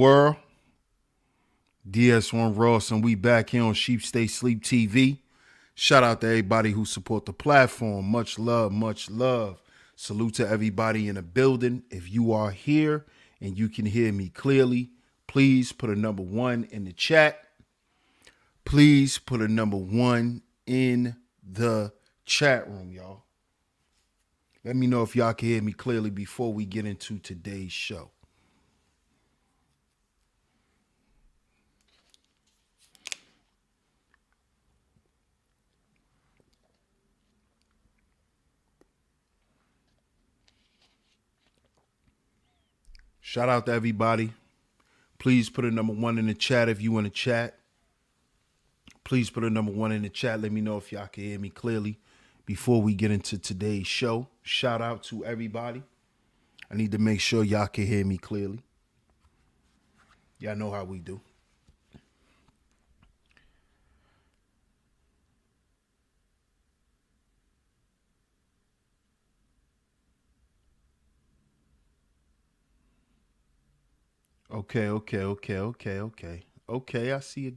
world. DS1 Ross, and we back here on Sheep Stay Sleep TV. Shout out to everybody who support the platform. Much love, much love. Salute to everybody in the building. If you are here and you can hear me clearly, please put a number 1 in the chat. Please put a number 1 in the chat room, y'all. Let me know if y'all can hear me clearly before we get into today's show. Shout out to everybody. Please put a number 1 in the chat if you want to chat. Please put a number 1 in the chat. Let me know if y'all can hear me clearly before we get into today's show. Shout out to everybody. I need to make sure y'all can hear me clearly. Y'all know how we do. Okay. Okay, I see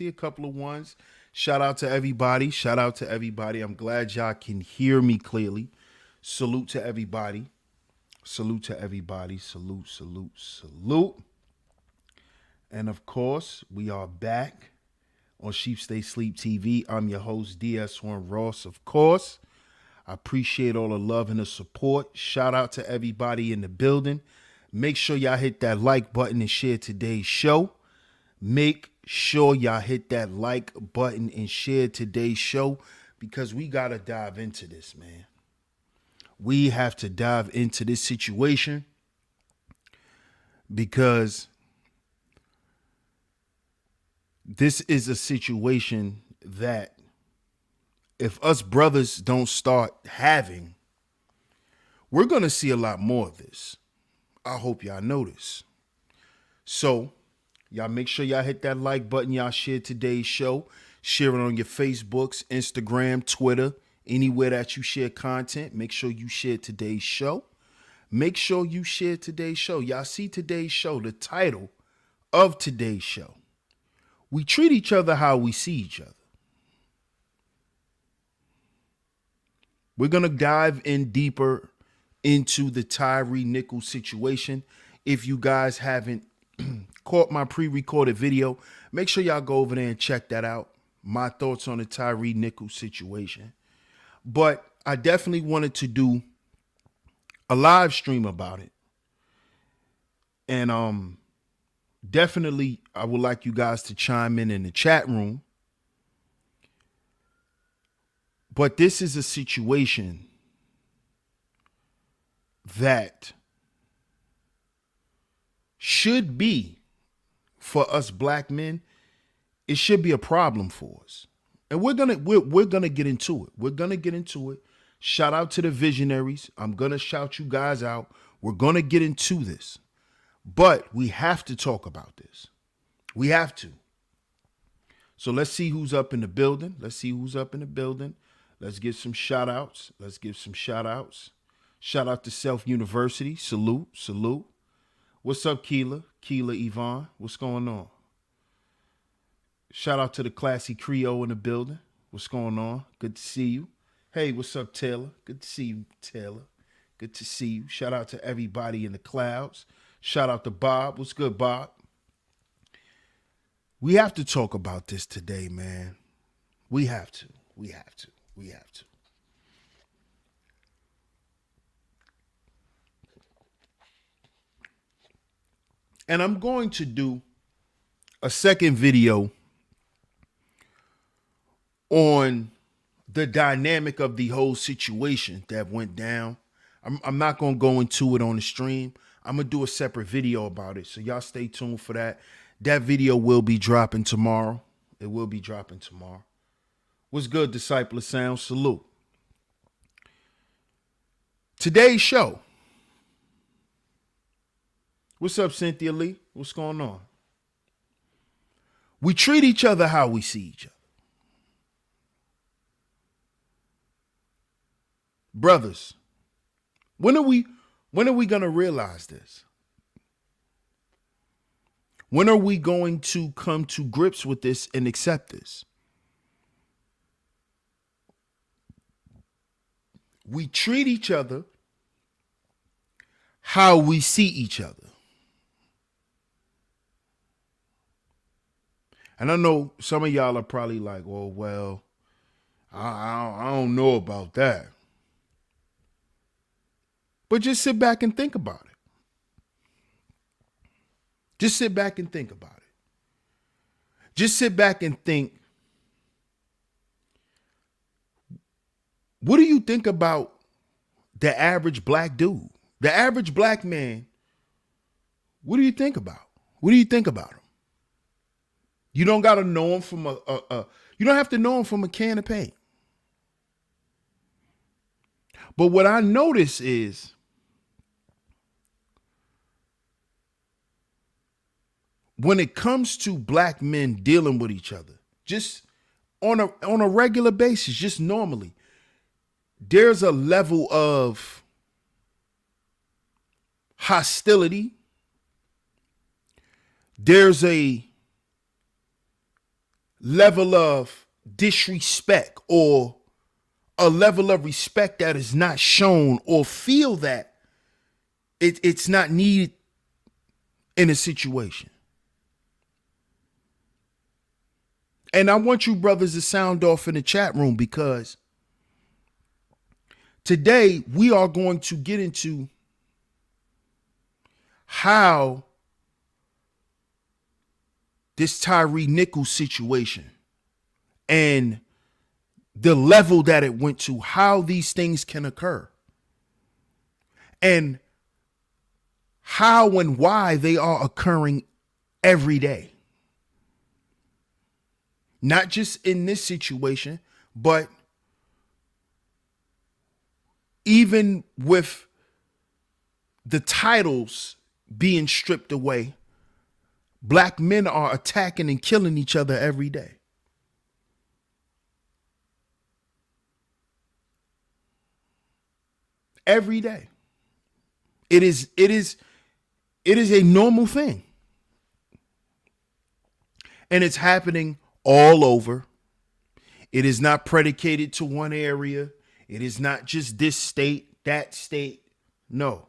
a couple of ones. Shout out to everybody. Shout out to everybody. I'm glad y'all can hear me clearly. Salute to everybody. Salute to everybody. Salute, salute, salute. And of course, we are back on Sheep Stay Sleep TV. I'm your host, DS1 Ross, of course. I appreciate all the love and the support. Shout out to everybody in the building. Make sure y'all hit that like button and share today's show. Make sure y'all hit that like button and share today's show because we got to dive into this, man. We have to dive into this situation because this is a situation that if us brothers don't start having, we're going to see a lot more of this. I hope y'all notice. So, y'all make sure y'all hit that like button. Y'all share today's show. Share it on your Facebooks, Instagram, Twitter, anywhere that you share content. Make sure you share today's show. Make sure you share today's show. Y'all see today's show, the title of today's show. We treat each other how we see each other. We're going to dive in deeper into the Tyre Nichols situation. If you guys haven't caught my pre-recorded video, make sure y'all go over there and check that out. My thoughts on the Tyre Nichols situation. But I definitely wanted to do a live stream about it. And definitely I would like you guys to chime in the chat room. But this is a situation that should be, for us black men, it should be a problem for us. And we're gonna get into it. We're gonna get into it. Shout out to the visionaries. I'm gonna shout you guys out. We're gonna get into this. But we have to talk about this. We have to. So let's see who's up in the building. Let's give some shout outs. Shout out to Self University. Salute, salute. What's up, Keela? Keela Yvonne. What's going on? Shout out to the Classy Creole in the building. What's going on? Good to see you. Hey, what's up, Taylor? Good to see you, Taylor. Good to see you. Shout out to everybody in the clouds. Shout out to Bob. What's good, Bob? We have to talk about this today, man. We have to. And I'm going to do a second video on the dynamic of the whole situation that went down. I'm not going to go into it on the stream. I'm going to do a separate video about it. So y'all stay tuned for that. That video will be dropping tomorrow. It will be dropping tomorrow. What's good, Disciple of Sound? Salute. Today's show. What's up, Cynthia Lee? What's going on? We treat each other how we see each other. Brothers, when are we going to realize this? When are we going to come to grips with this and accept this? We treat each other how we see each other. And I know some of y'all are probably like, oh, well, I don't know about that. But just sit back and think about it. Just sit back and think about it. Just sit back and think, what do you think about the average black dude? The average black man, what do you think about? What do you think about him? You don't got to know him from you don't have to know him from a can of paint. But what I notice is when it comes to black men dealing with each other, just on a regular basis, just normally, there's a level of hostility. There's a level of disrespect or a level of respect that is not shown or feel that it's not needed in a situation. And I want you brothers to sound off in the chat room, because today we are going to get into how this Tyre Nichols situation and the level that it went to, how these things can occur, and how and why they are occurring every day. Not just in this situation, but even with the titles being stripped away, black men are attacking and killing each other every day. Every day. It is a normal thing. And it's happening all over. It is not predicated to one area. It is not just this state, that state. No.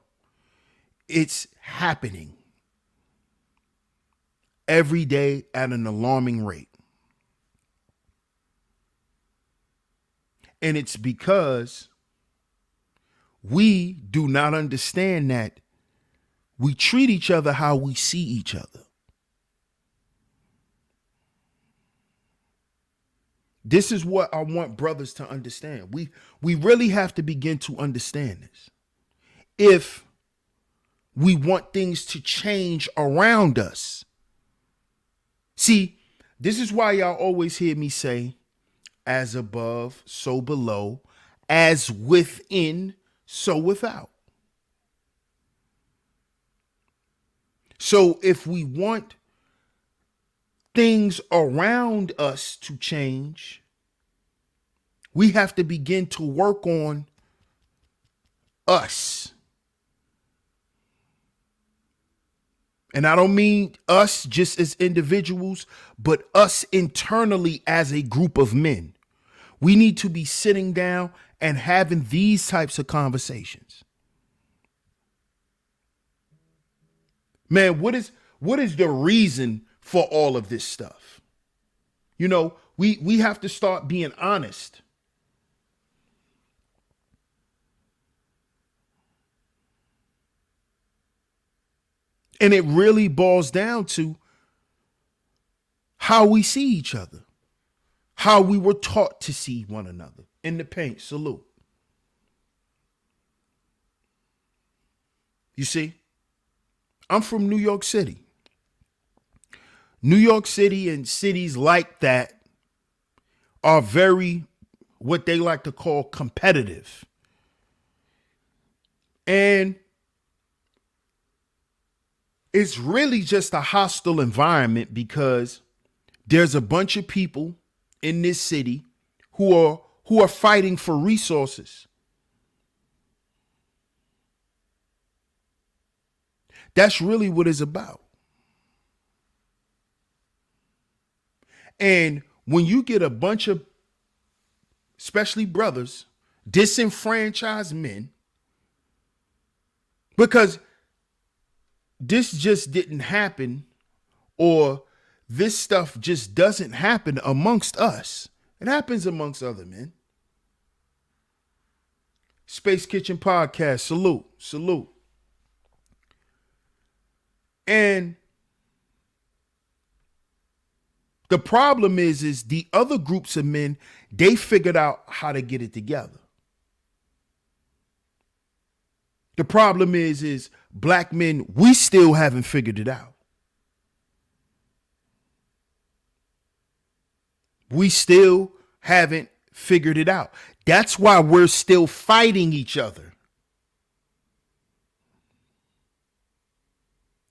It's happening every day at an alarming rate. And it's because we do not understand that we treat each other how we see each other. This is what I want brothers to understand. We really have to begin to understand this. If we want things to change around us. See, this is why y'all always hear me say, as above, so below, as within, so without. So if we want things around us to change, we have to begin to work on us. And I don't mean us just as individuals, but us internally as a group of men. We need to be sitting down and having these types of conversations. Man, what is the reason for all of this stuff? You know, we have to start being honest. And it really boils down to how we see each other, how we were taught to see one another. In the paint, salute. You see, I'm from New York City. New York City and cities like that are very, what they like to call, competitive. And it's really just a hostile environment because there's a bunch of people in this city who are fighting for resources. That's really what it's about. And when you get a bunch of, especially brothers, disenfranchised men, because this just didn't happen, or this stuff just doesn't happen amongst us. It happens amongst other men. Space Kitchen Podcast, salute, salute. And the problem is the other groups of men, they figured out how to get it together. The problem is black men, we still haven't figured it out. We still haven't figured it out. That's why we're still fighting each other.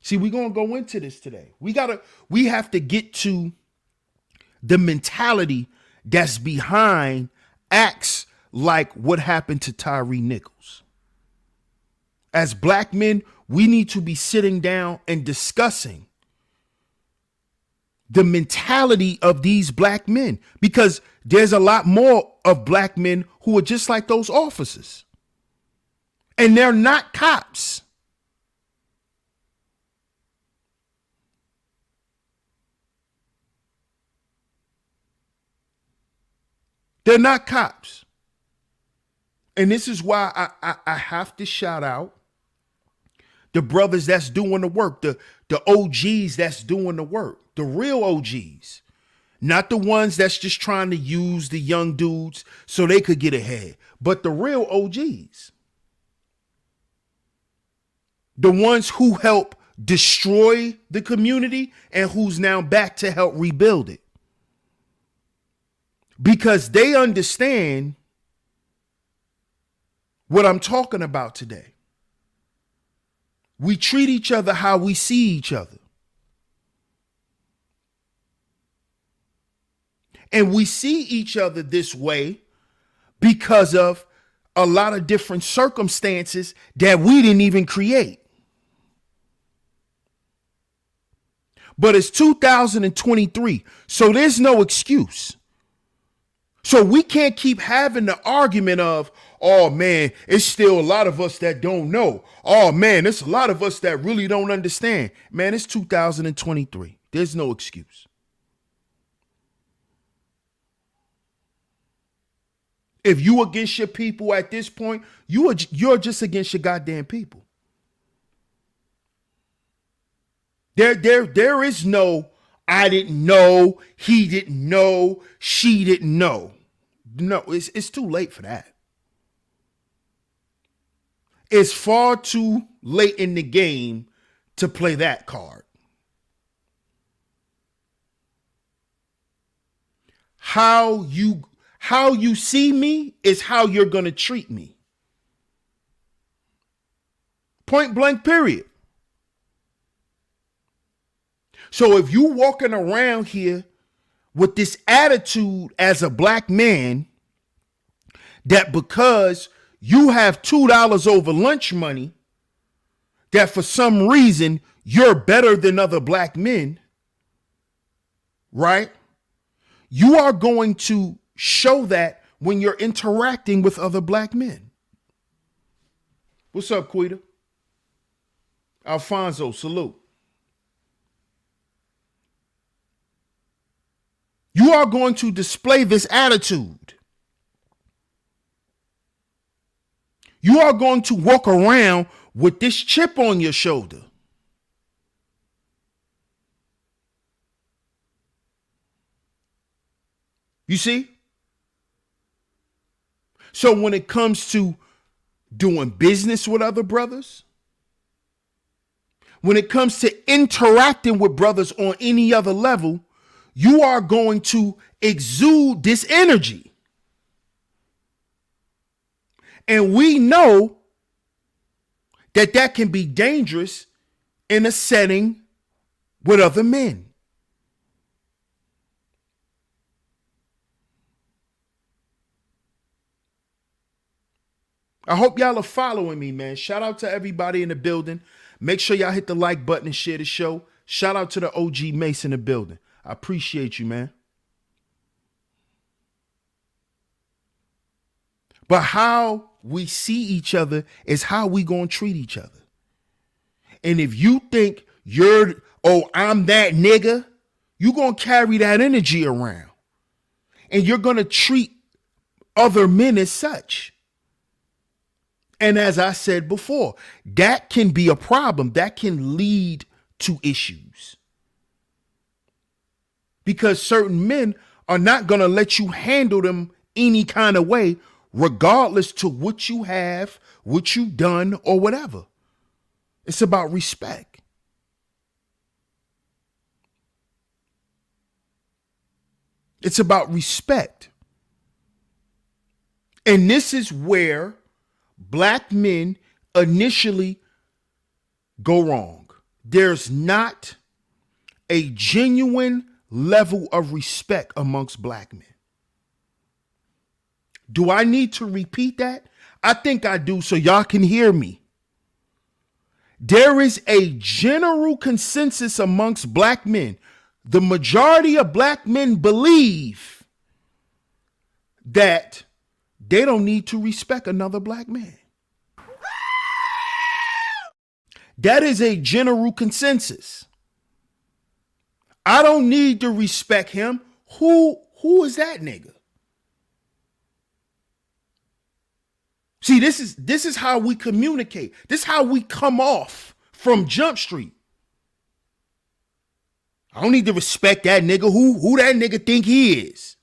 See, we're going to go into this today. We have to get to the mentality that's behind acts like what happened to Tyre Nichols. As black men, we need to be sitting down and discussing the mentality of these black men, because there's a lot more of black men who are just like those officers. And they're not cops. They're not cops. And this is why I have to shout out the brothers that's doing the work, the OGs that's doing the work, the real OGs, not the ones that's just trying to use the young dudes so they could get ahead, but the real OGs, the ones who help destroy the community and who's now back to help rebuild it. Because they understand what I'm talking about today. We treat each other how we see each other. And we see each other this way because of a lot of different circumstances that we didn't even create. But it's 2023, so there's no excuse. So we can't keep having the argument of, oh man, it's still a lot of us that don't know. Oh man, it's a lot of us that really don't understand. Man, it's 2023. There's no excuse. If you against your people at this point, you're just against your goddamn people. There is no, I didn't know, he didn't know, she didn't know. No, it's too late for that. It's far too late in the game to play that card. How you see me is how you're going to treat me. Point blank, period. So if you walking around here with this attitude as a black man, that because you have $2 over lunch money, that for some reason you're better than other black men, right? You are going to show that when you're interacting with other black men. What's up, Quita? Alfonso, salute. You are going to display this attitude. You are going to walk around with this chip on your shoulder. You see? So when it comes to doing business with other brothers, when it comes to interacting with brothers on any other level, you are going to exude this energy. And we know that that can be dangerous in a setting with other men. I hope y'all are following me, man. Shout out to everybody in the building. Make sure y'all hit the like button and share the show. Shout out to the OG Mace in the building. I appreciate you, man. But how we see each other is how we gonna treat each other. And if you think I'm that nigga, you're gonna carry that energy around. And you're gonna treat other men as such. And as I said before, that can be a problem. That can lead to issues. Because certain men are not going to let you handle them any kind of way, regardless to what you have, what you've done, or whatever. It's about respect. It's about respect. And this is where black men initially go wrong. There's not a genuine level of respect amongst black men. Do I need to repeat that? I think I do, so y'all can hear me. There is a general consensus amongst black men. The majority of black men believe that they don't need to respect another black man. That is a general consensus. I don't need to respect him. Who is that nigga? See, this is how we communicate. This is how we come off from Jump Street. I don't need to respect that nigga. Who that nigga think he is?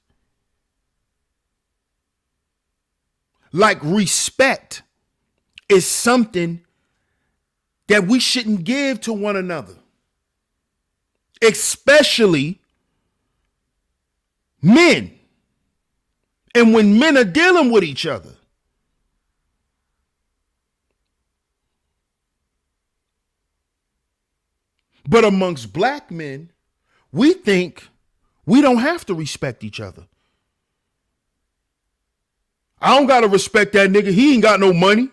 Like, respect is something that we shouldn't give to one another. Especially men. And when men are dealing with each other. But amongst black men, we think we don't have to respect each other. I don't got to respect that nigga. He ain't got no money.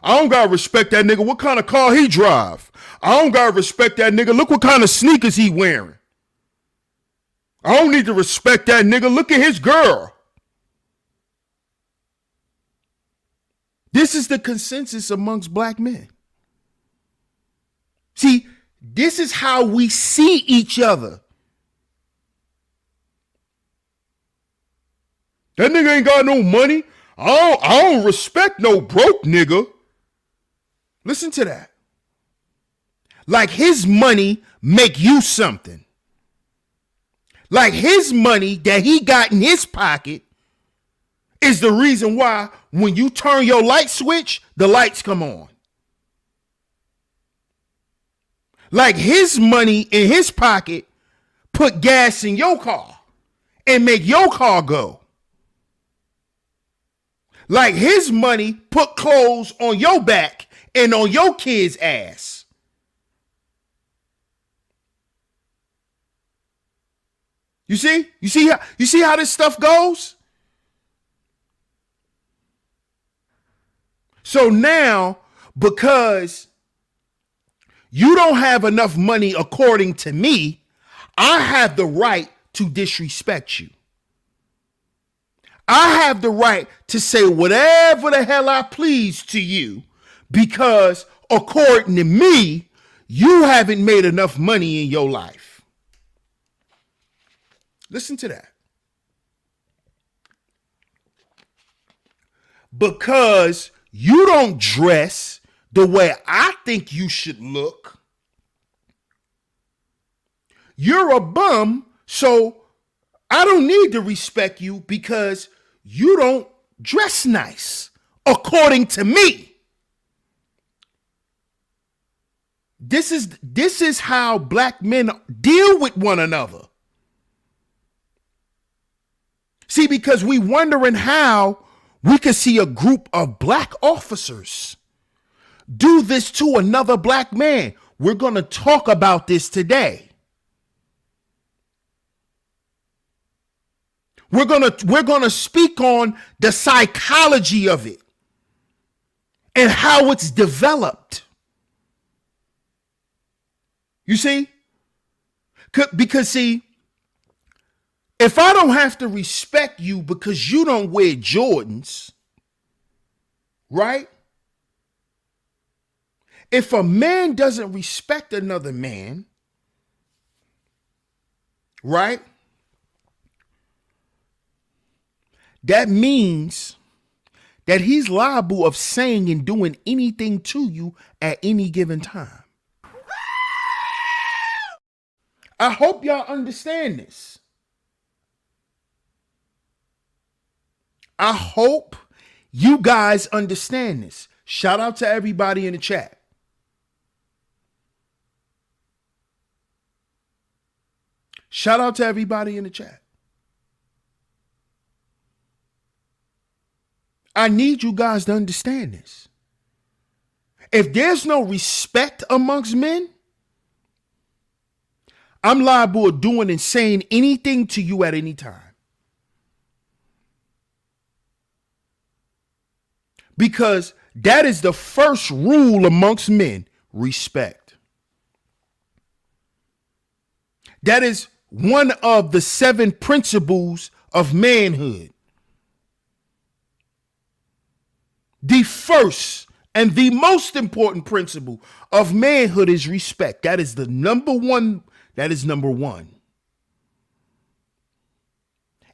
I don't got to respect that nigga. What kind of car he drive? I don't got to respect that nigga. Look what kind of sneakers he wearing. I don't need to respect that nigga. Look at his girl. This is the consensus amongst black men. See, this is how we see each other. That nigga ain't got no money. I don't respect no broke nigga. Listen to that. Like his money make you something. Like his money that he got in his pocket is the reason why when you turn your light switch, the lights come on. Like his money in his pocket put gas in your car and make your car go. Like his money put clothes on your back and on your kid's ass. You see? You see how this stuff goes? So now, because you don't have enough money according to me, I have the right to disrespect you. I have the right to say whatever the hell I please to you because according to me, you haven't made enough money in your life. Listen to that. Because you don't dress the way I think you should look, you're a bum, so I don't need to respect you because you don't dress nice, according to me. This is how black men deal with one another. See, because we wondering how we could see a group of black officers do this to another black man. We're going to talk about this today. We're going to speak on the psychology of it and how it's developed. You see? Because see, if I don't have to respect you because you don't wear Jordans, right? If a man doesn't respect another man, right? That means that he's liable of saying and doing anything to you at any given time. I hope y'all understand this. I hope you guys understand this. Shout out to everybody in the chat. Shout out to everybody in the chat. I need you guys to understand this. If there's no respect amongst men, I'm liable of doing and saying anything to you at any time. Because that is the first rule amongst men, respect. That is one of the 7 principles of manhood. The first and the most important principle of manhood is respect. That is the number one. That is number one.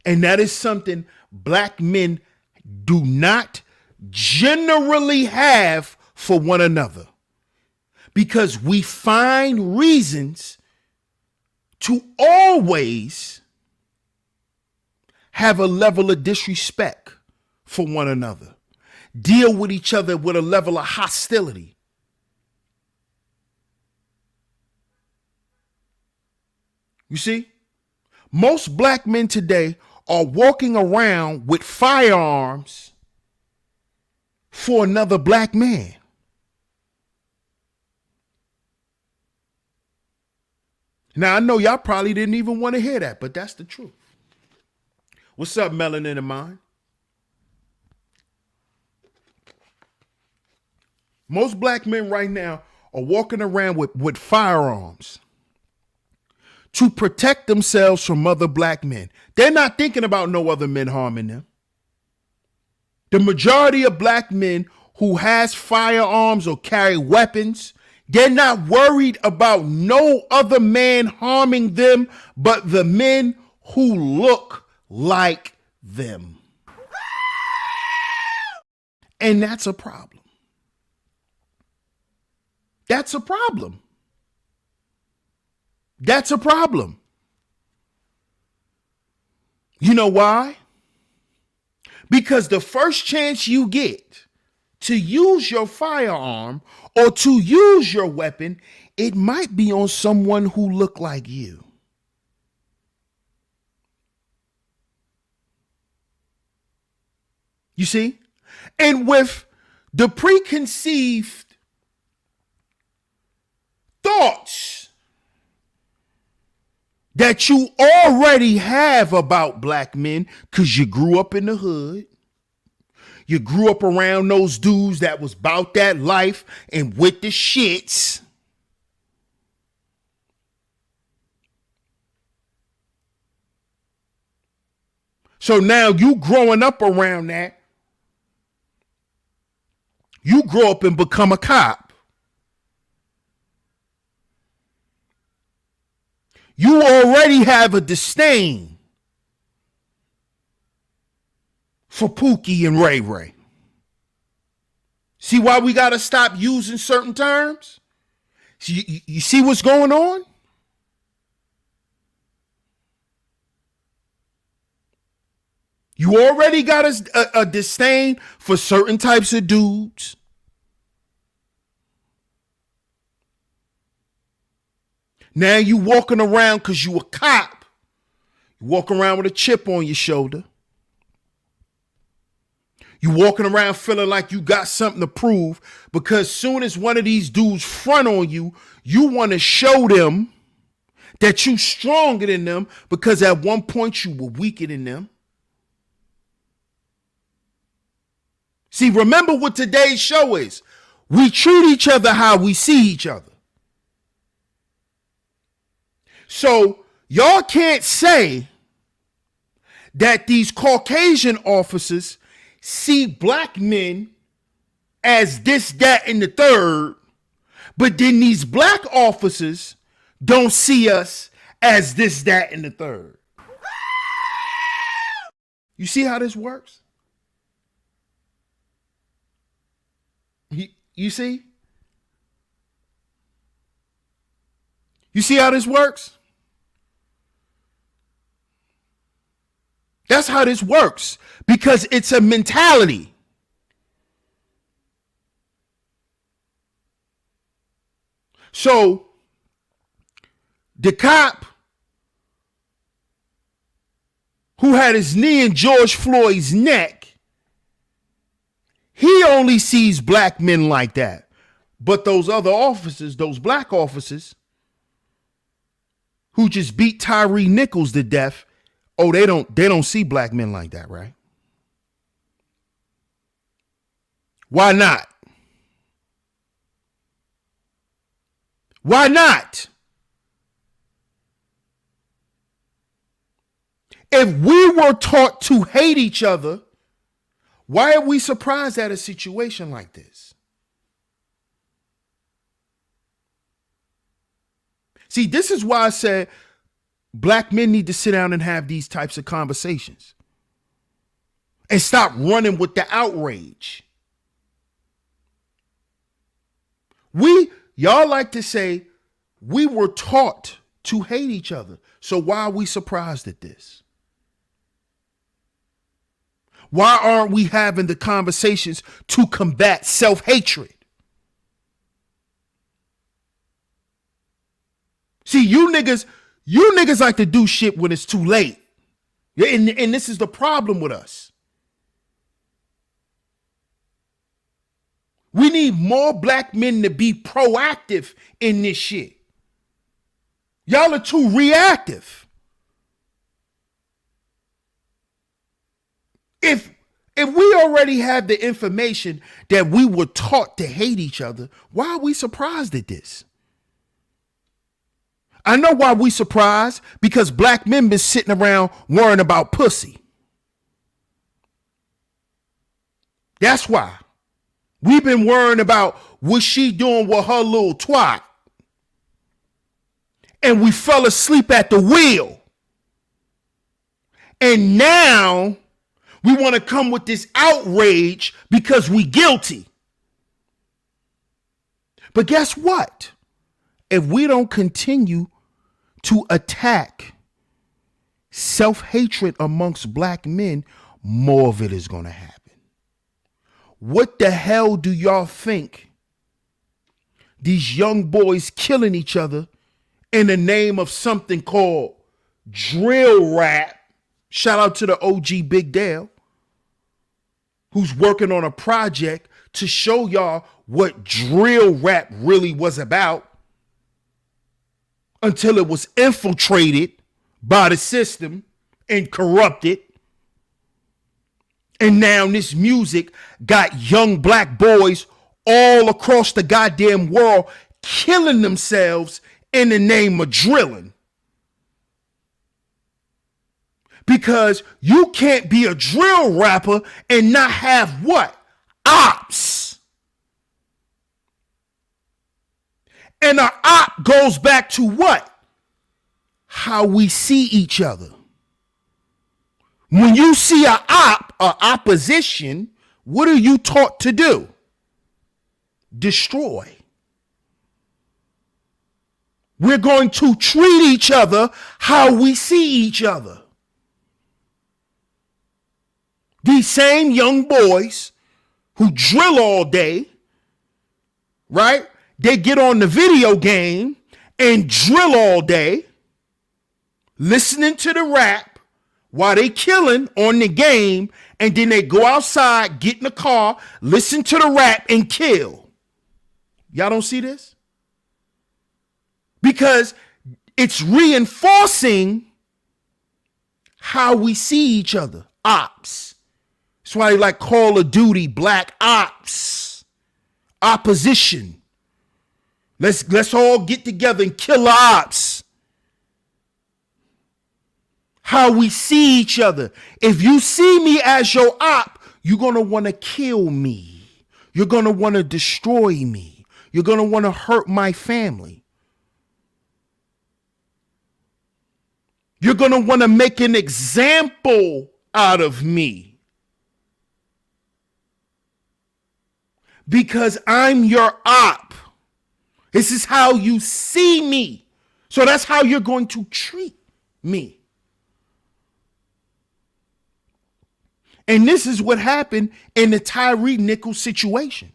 And that is something black men do not generally have for one another. Because we find reasons to always have a level of disrespect for one another. Deal with each other with a level of hostility. You see, most black men today are walking around with firearms for another black man. Now, I know y'all probably didn't even want to hear that, but that's the truth. What's up, Melanin in Mind? Most black men right now are walking around with firearms to protect themselves from other black men. They're not thinking about no other men harming them. The majority of black men who has firearms or carry weapons, they're not worried about no other man harming them but the men who look like them. And that's a problem. That's a problem. That's a problem. You know why? Because the first chance you get to use your firearm or to use your weapon, it might be on someone who look like you. You see? And with the preconceived thoughts that you already have about black men because you grew up in the hood. You grew up around those dudes that was about that life and with the shits. So now you growing up around that, you grow up and become a cop. You already have a disdain for Pookie and Ray Ray. See why we got to stop using certain terms? You see what's going on? You already got a disdain for certain types of dudes. Now you walking around because you a cop. You walk around with a chip on your shoulder. You walking around feeling like you got something to prove because soon as one of these dudes front on you, you want to show them that you stronger than them because at one point you were weaker than them. See, remember what today's show is. We treat each other how we see each other. So y'all can't say that these Caucasian officers see black men as this, that, and the third, but then these black officers don't see us as this, that, and the third. You see how this works? You see? You see how this works? That's how this works, because it's a mentality. So the cop who had his knee in George Floyd's neck, he only sees black men like that. But those other officers, those black officers who just beat Tyre Nichols to death, oh, they don't see black men like that, right? Why not? Why not? If we were taught to hate each other, why are we surprised at a situation like this? See, this is why I said black men need to sit down and have these types of conversations and stop running with the outrage. Y'all like to say we were taught to hate each other. So why are we surprised at this? Why aren't we having the conversations to combat self-hatred? See, you niggas like to do shit when it's too late. And this is the problem with us. We need more black men to be proactive in this shit. Y'all are too reactive. If we already have the information that we were taught to hate each other, why are we surprised at this? I know why we surprised, because black men been sitting around worrying about pussy. That's why. We've been worrying about what she doing with her little twat. And we fell asleep at the wheel. And now we want to come with this outrage because we guilty. But guess what? If we don't continue to attack self-hatred amongst black men, more of it is going to happen. What the hell do y'all think these young boys killing each other in the name of something called drill rap? Shout out to the OG Big Dale, who's working on a project to show y'all what drill rap really was about, until it was infiltrated by the system and corrupted. And now this music got young black boys all across the goddamn world killing themselves in the name of drilling. Because you can't be a drill rapper and not have what? Ops. And our op goes back to what? How we see each other. When you see an op, or opposition, what are you taught to do? Destroy. We're going to treat each other how we see each other. These same young boys who drill all day, right? They get on the video game and drill all day, listening to the rap while they killing on the game, and then they go outside, get in the car, listen to the rap, and kill. Y'all don't see this? Because it's reinforcing how we see each other. Ops. That's why they like Call of Duty, Black Ops. Opposition. Let's all get together and kill the ops. How we see each other. If you see me as your op, you're going to want to kill me. You're going to want to destroy me. You're going to want to hurt my family. You're going to want to make an example out of me. Because I'm your op. This is how you see me. So that's how you're going to treat me. And this is what happened in the Tyre Nichols situation.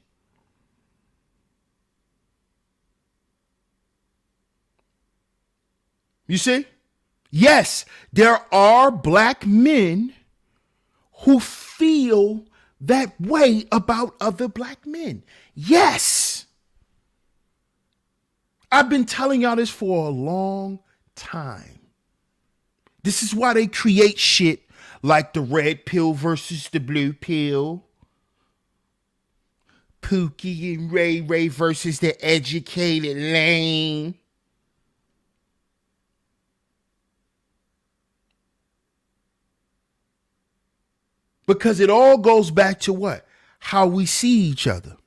You see? Yes, there are black men who feel that way about other black men. Yes. I've been telling y'all this for a long time. This is why they create shit like the red pill versus the blue pill. Pookie and Ray Ray versus the educated lame. Because it all goes back to what? How we see each other.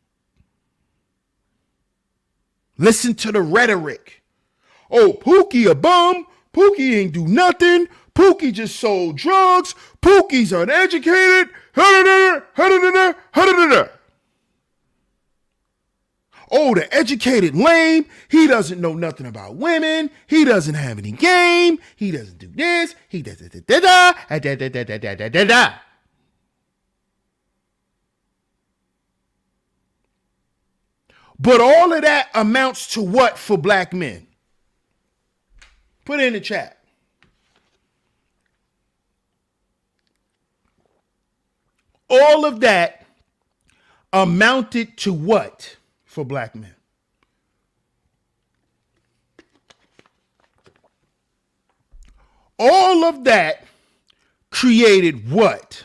Listen to the rhetoric. Oh, Pookie a bum. Pookie ain't do nothing. Pookie just sold drugs. Pookie's uneducated. Oh, the educated lame. He doesn't know nothing about women. He doesn't have any game. He doesn't do this. He does da. But all of that amounts to what for black men? Put it in the chat. All of that amounted to what for black men? All of that created what?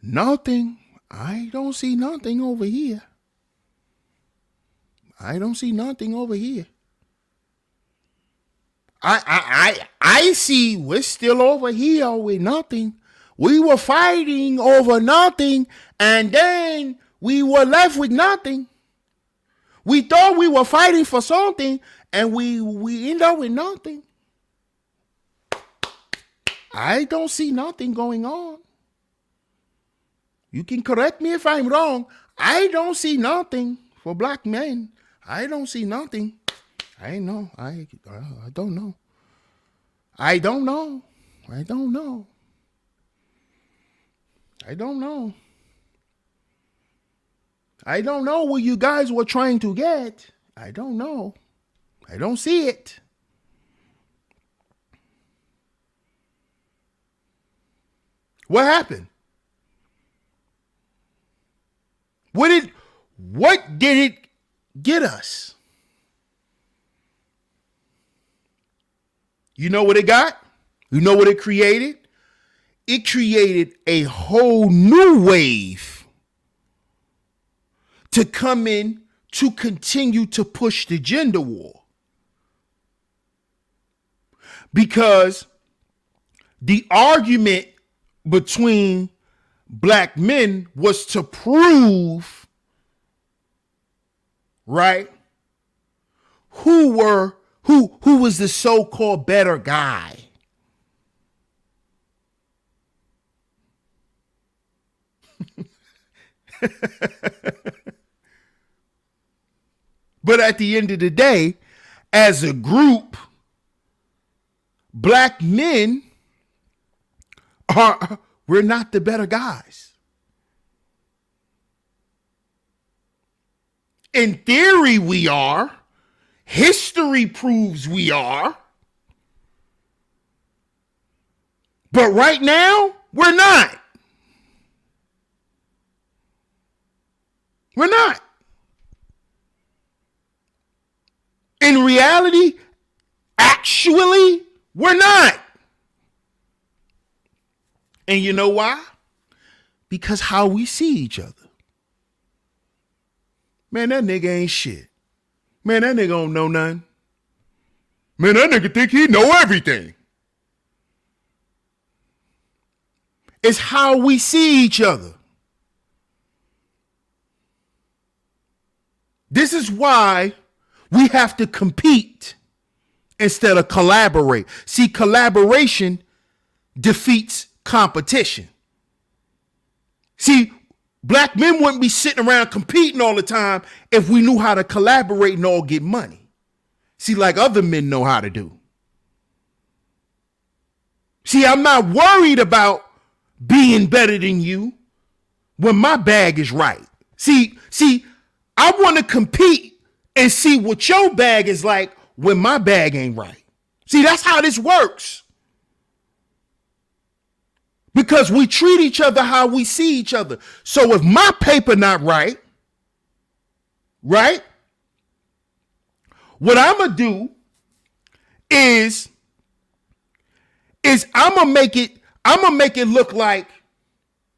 Nothing. I don't see nothing over here. I don't see nothing over here. I see we're still over here with nothing. We were fighting over nothing, and then we were left with nothing. We thought we were fighting for something, and we end up with nothing. I don't see nothing going on. You can correct me if I'm wrong. I don't see nothing for black men. I don't see nothing. I know. I don't know. I don't know. I don't know. I don't know. I don't know what you guys were trying to get. I don't know. I don't see it. What happened? What did it get us? You know what it got? You know what it created? It created a whole new wave to come in to continue to push the gender war. Because the argument between black men was to prove, right, who was the so-called better guy. But at the end of the day, as a group, black men we're not the better guys. In theory, we are. History proves we are. But right now, we're not. We're not. In reality, actually, we're not. And you know why? Because how we see each other. Man, that nigga ain't shit. Man, that nigga don't know nothing. Man, that nigga think he know everything. It's how we see each other. This is why we have to compete instead of collaborate. See, collaboration defeats competition. See, black men wouldn't be sitting around competing all the time if we knew how to collaborate and all get money. See, like other men know how to do. See, I'm not worried about being better than you when my bag is right. See, I want to compete and see what your bag is like when my bag ain't right. See, that's how this works. Because we treat each other how we see each other. So if my paper not right, what I'm going to do is I'm going to make it look like,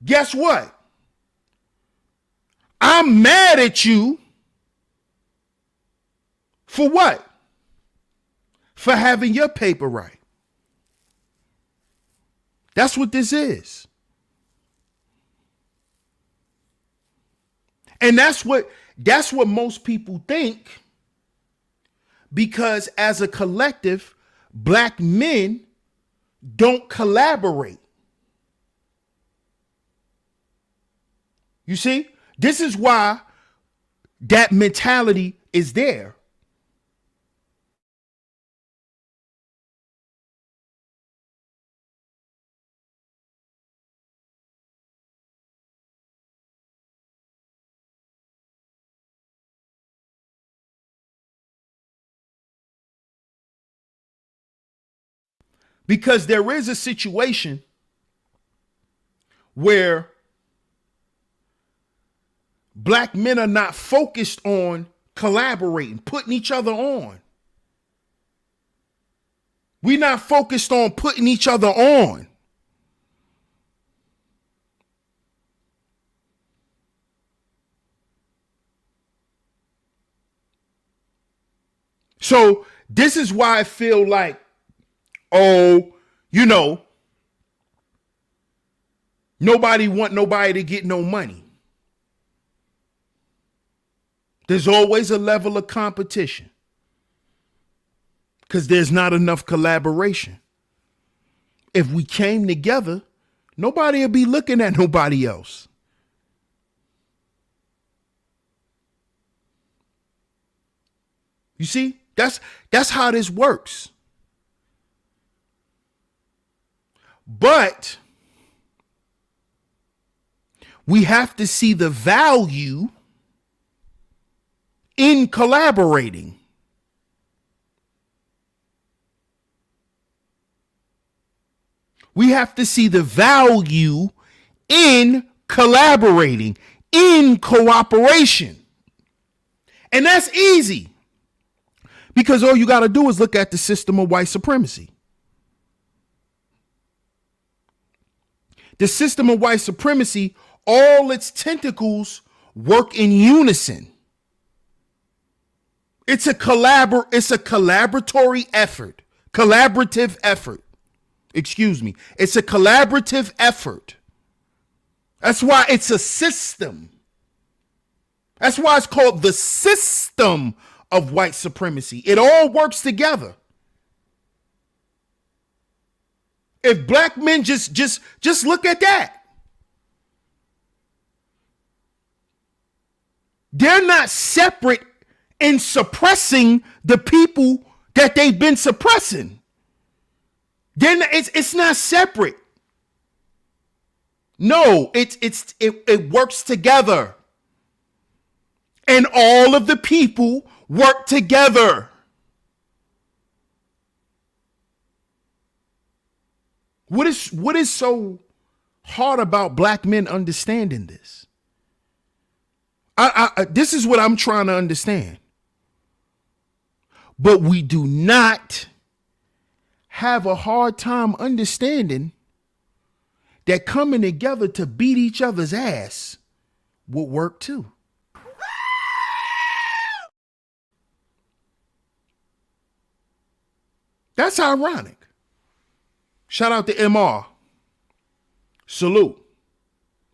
guess what? I'm mad at you for what? For having your paper right. That's what this is. And that's what most people think, because as a collective, black men don't collaborate. You see? This is why that mentality is there. Because there is a situation where black men are not focused on collaborating, putting each other on. We're not focused on putting each other on. So this is why I feel like, nobody want nobody to get no money. There's always a level of competition because there's not enough collaboration. If we came together, nobody would be looking at nobody else. You see, that's how this works. But we have to see the value in collaborating. We have to see the value in collaborating, in cooperation. And that's easy, because all you got to do is look at the system of white supremacy. The system of white supremacy, all its tentacles work in unison. It's a collaborative effort. It's a collaborative effort. That's why it's a system. That's why it's called the system of white supremacy. It all works together. If black men just look at that. They're not separate in suppressing the people that they've been suppressing. It's not separate. No, it works together. And all of the people work together. What is so hard about black men understanding this? This is what I'm trying to understand. But we do not have a hard time understanding that coming together to beat each other's ass would work too. That's ironic. Shout out to MR. Salute.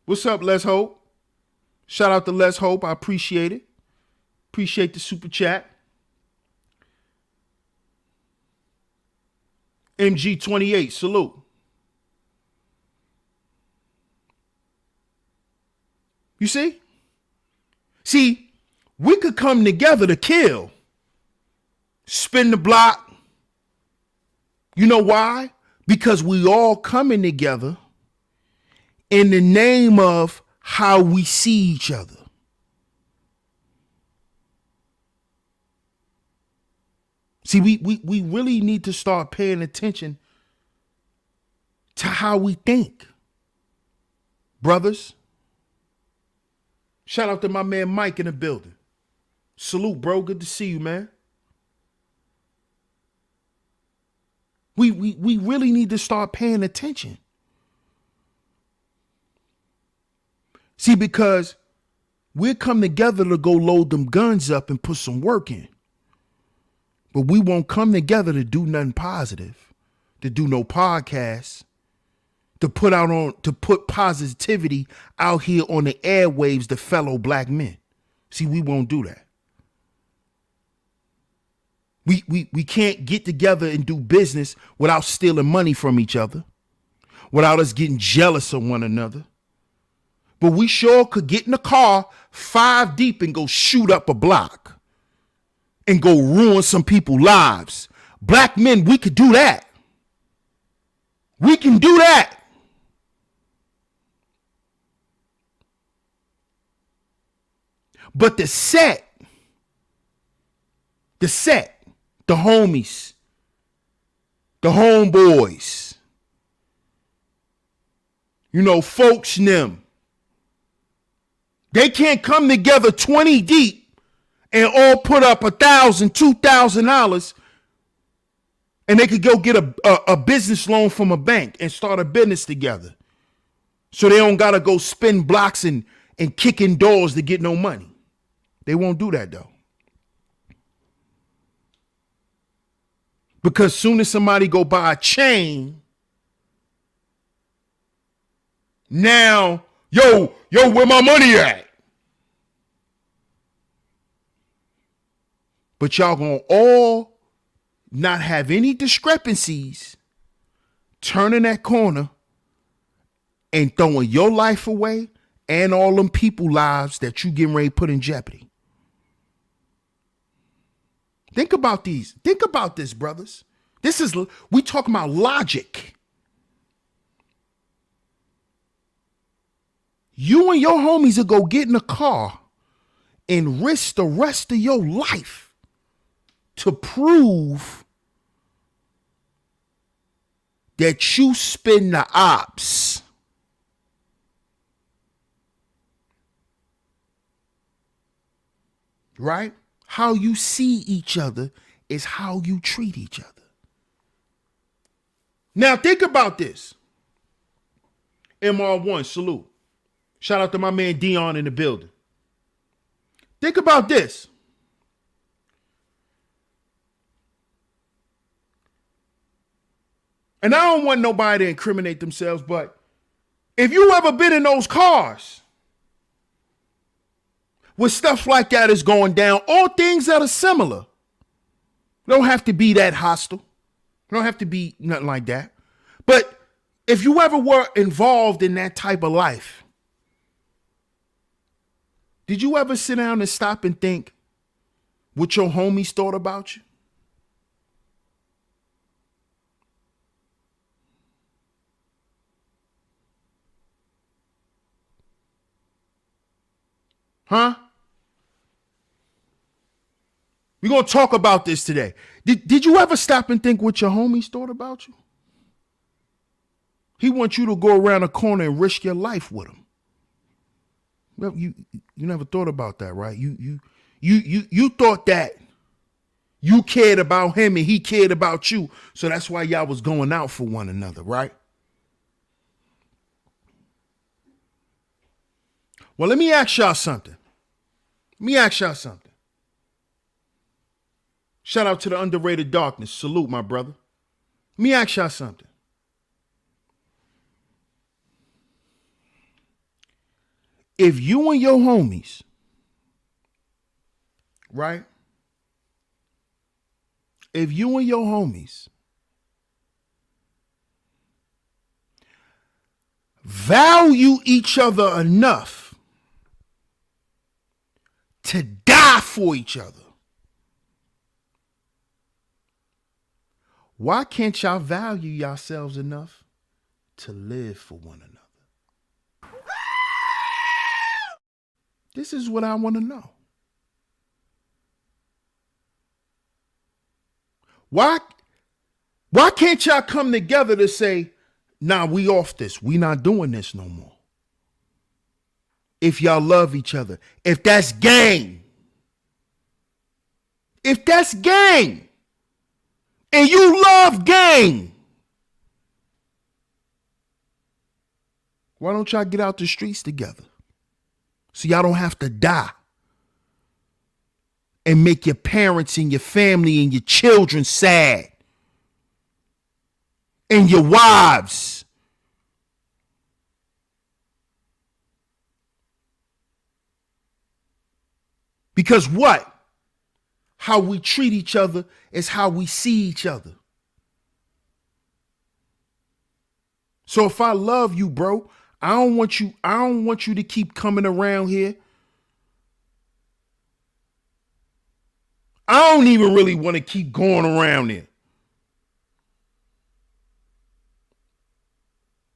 What's up, Let's Hope? Shout out to Let's Hope. I appreciate it. Appreciate the super chat. MG28, salute. You see? See, we could come together to kill. Spin the block. You know why? Because we all coming together in the name of how we see each other. See, we really need to start paying attention to how we think. Brothers, shout out to my man Mike in the building. Salute, bro. Good to see you, man. We really need to start paying attention. See, because we'll come together to go load them guns up and put some work in. But we won't come together to do nothing positive, to do no podcasts, to put positivity out here on the airwaves to fellow black men. See, we won't do that. We can't get together and do business without stealing money from each other, without us getting jealous of one another. But we sure could get in a car 5 deep and go shoot up a block and go ruin some people's lives. Black men, we could do that. We can do that. But the homies, the homeboys, folks them, they can't come together 20 deep and all put up $1,000, $2,000, and they could go get a business loan from a bank and start a business together. So they don't gotta go spin blocks and kick in doors to get no money. They won't do that though. Because soon as somebody go buy a chain, now, yo, where my money at? But y'all gonna all not have any discrepancies, turning that corner and throwing your life away and all them people lives that you getting ready to put in jeopardy. Think about these. Think about this, brothers. We talking about logic. You and your homies will go get in a car and risk the rest of your life to prove that you spin the ops. Right? How you see each other is how you treat each other. Now think about this. MR1, salute. Shout out to my man Dion in the building. Think about this. And I don't want nobody to incriminate themselves, but if you ever been in those cars where stuff like that is going down, or things that are similar, don't have to be that hostile. Don't have to be nothing like that. But if you ever were involved in that type of life, did you ever sit down and stop and think what your homies thought about you? Huh? We're going to talk about this today. Did you ever stop and think what your homies thought about you? He wants you to go around a corner and risk your life with him. Well, you never thought about that, right? You thought that you cared about him and he cared about you, so that's why y'all was going out for one another, right? Well, let me ask y'all something. Shout out to the underrated darkness. Salute, my brother. Let me ask y'all something. If you and your homies, right? If you and your homies value each other enough to die for each other, why can't y'all value yourselves enough to live for one another? This is what I want to know. Why can't y'all come together to say, nah, we off this. We not doing this no more. If y'all love each other. If that's gang. If that's gang. And you love gang. Why don't y'all get out the streets together? So y'all don't have to die. And make your parents and your family and your children sad. And your wives. Because what? How we treat each other is how we see each other. So if I love you, bro, I don't want you to keep coming around here. I don't even really want to keep going around there.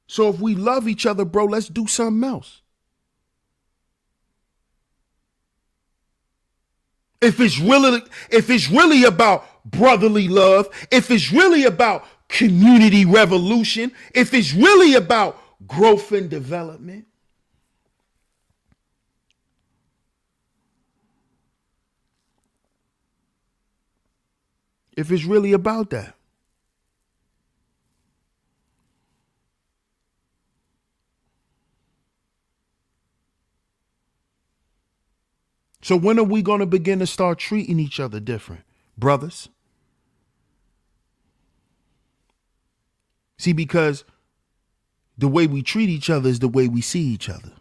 So if we love each other, bro, let's do something else. If it's really about brotherly love, if it's really about community revolution, if it's really about growth and development, if it's really about that. So when are we going to begin to start treating each other different, brothers? See, because the way we treat each other is the way we see each other.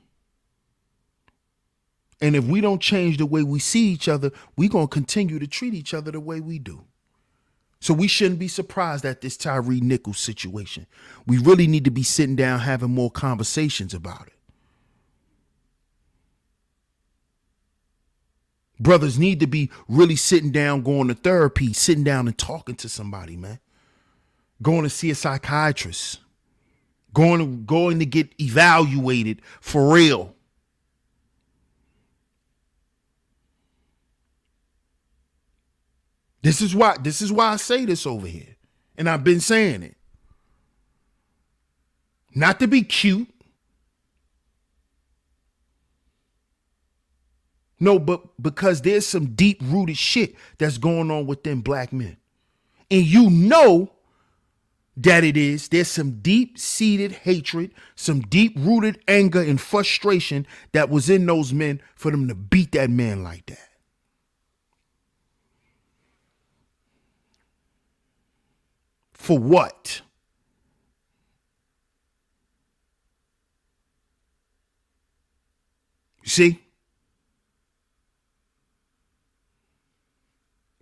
And if we don't change the way we see each other, we're going to continue to treat each other the way we do. So we shouldn't be surprised at this Tyre Nichols situation. We really need to be sitting down having more conversations about it. Brothers need to be really sitting down, going to therapy, sitting down and talking to somebody, man. Going to see a psychiatrist. Going to get evaluated for real. This is why I say this over here. And I've been saying it. Not to be cute. No, but because there's some deep-rooted shit that's going on within black men. And you know that it is. There's some deep-seated hatred, some deep-rooted anger and frustration that was in those men for them to beat that man like that. For what? You see?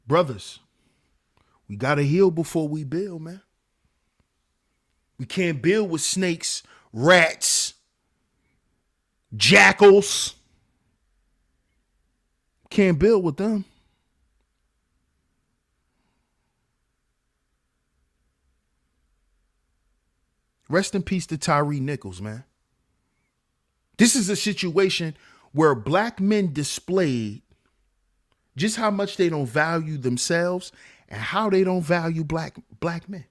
Brothers, we got to heal before we build, man. We can't build with snakes, rats, jackals. Can't build with them. Rest in peace to Tyre Nichols, man. This is a situation where black men displayed just how much they don't value themselves and how they don't value black men.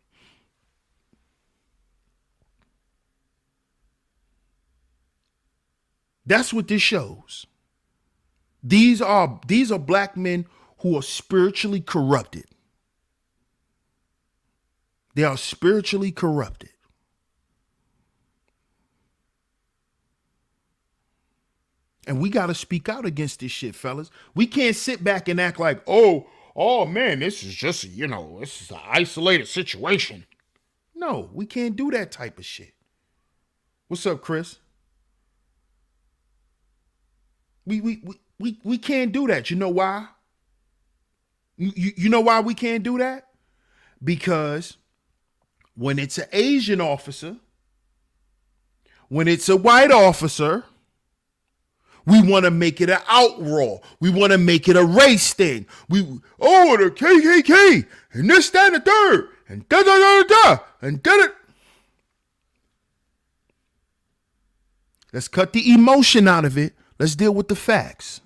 That's what this shows. These are black men who are spiritually corrupted. They are spiritually corrupted. And we got to speak out against this shit, fellas. We can't sit back and act like, oh man, this is just, this is an isolated situation. No, we can't do that type of shit. What's up, Chris? We can't do that. You know why? You know why we can't do that? Because when it's an Asian officer, when it's a white officer, we want to make it an outroar. We want to make it a race thing. The KKK and this, that, and the third, and da da da da da, and da da. Let's cut the emotion out of it. Let's deal with the facts.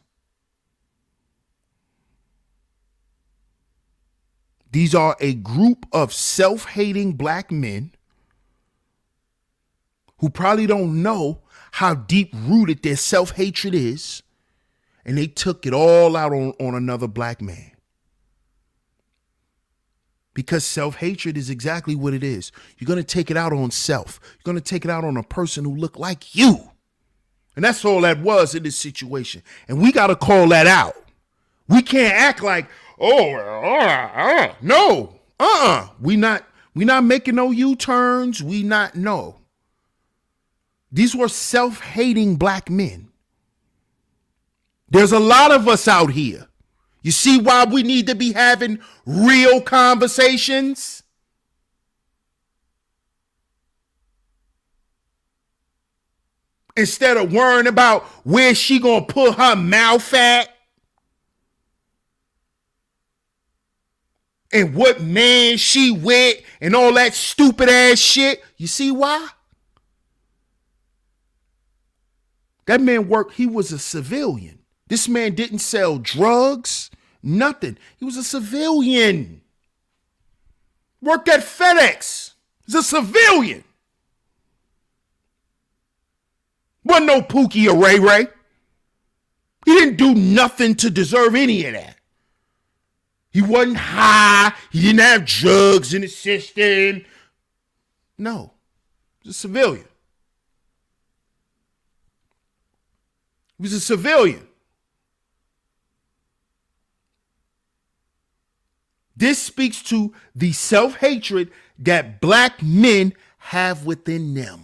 These are a group of self-hating black men who probably don't know how deep-rooted their self-hatred is, and they took it all out on another black man. Because self-hatred is exactly what it is. You're going to take it out on self. You're going to take it out on a person who looked like you. And that's all that was in this situation. And we got to call that out. We can't act like, no, we not making no U-turns. No. These were self-hating black men. There's a lot of us out here. You see why we need to be having real conversations? Instead of worrying about where she gonna put her mouth at and what man she with and all that stupid ass shit. You see why? That man worked, he was a civilian. This man didn't sell drugs, nothing. He was a civilian. Worked at FedEx. He's a civilian. Wasn't no Pookie or Ray Ray. He didn't do nothing to deserve any of that. He wasn't high. He didn't have drugs in his system. No, he was a civilian. He was a civilian. This speaks to the self-hatred that black men have within them.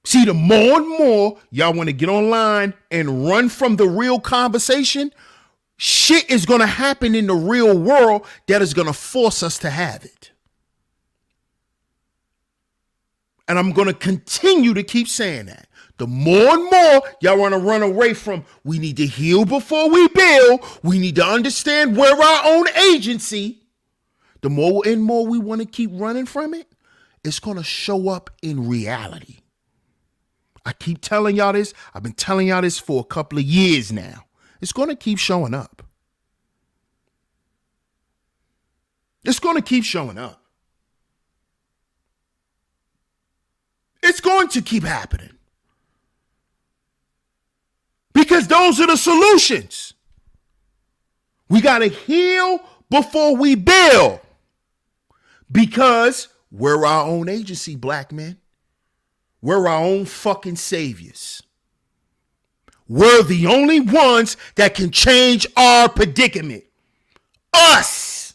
See, the more and more y'all want to get online and run from the real conversation, shit is going to happen in the real world that is going to force us to have it. And I'm going to continue to keep saying that. The more and more y'all want to run away from, we need to heal before we build. We need to understand we're our own agency. The more and more we want to keep running from it, it's going to show up in reality. I keep telling y'all this. I've been telling y'all this for a couple of years now. It's going to keep showing up. It's going to keep showing up. It's going to keep happening. Because those are the solutions. We got to heal before we build. Because we're our own agency, black men. We're our own fucking saviors. We're the only ones that can change our predicament. Us.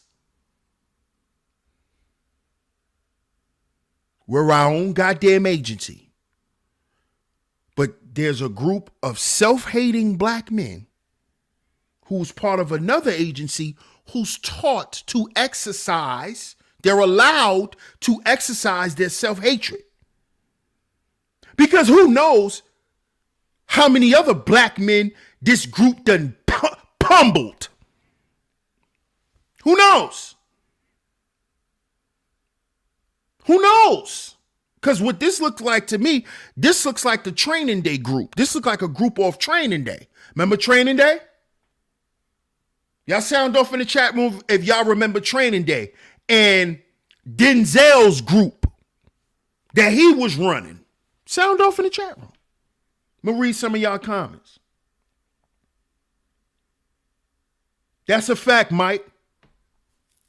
We're our own goddamn agency. But there's a group of self-hating black men who's part of another agency who's taught to exercise, they're allowed to exercise their self-hatred. Because who knows how many other black men this group done pummeled? Who knows? Who knows? Because what this looks like to me, this looks like the training day group. This looks like a group off training day. Remember training day? Y'all sound off in the chat room if y'all remember training day. And Denzel's group that he was running. Sound off in the chat room. I'm going to read some of y'all comments. That's a fact, Mike.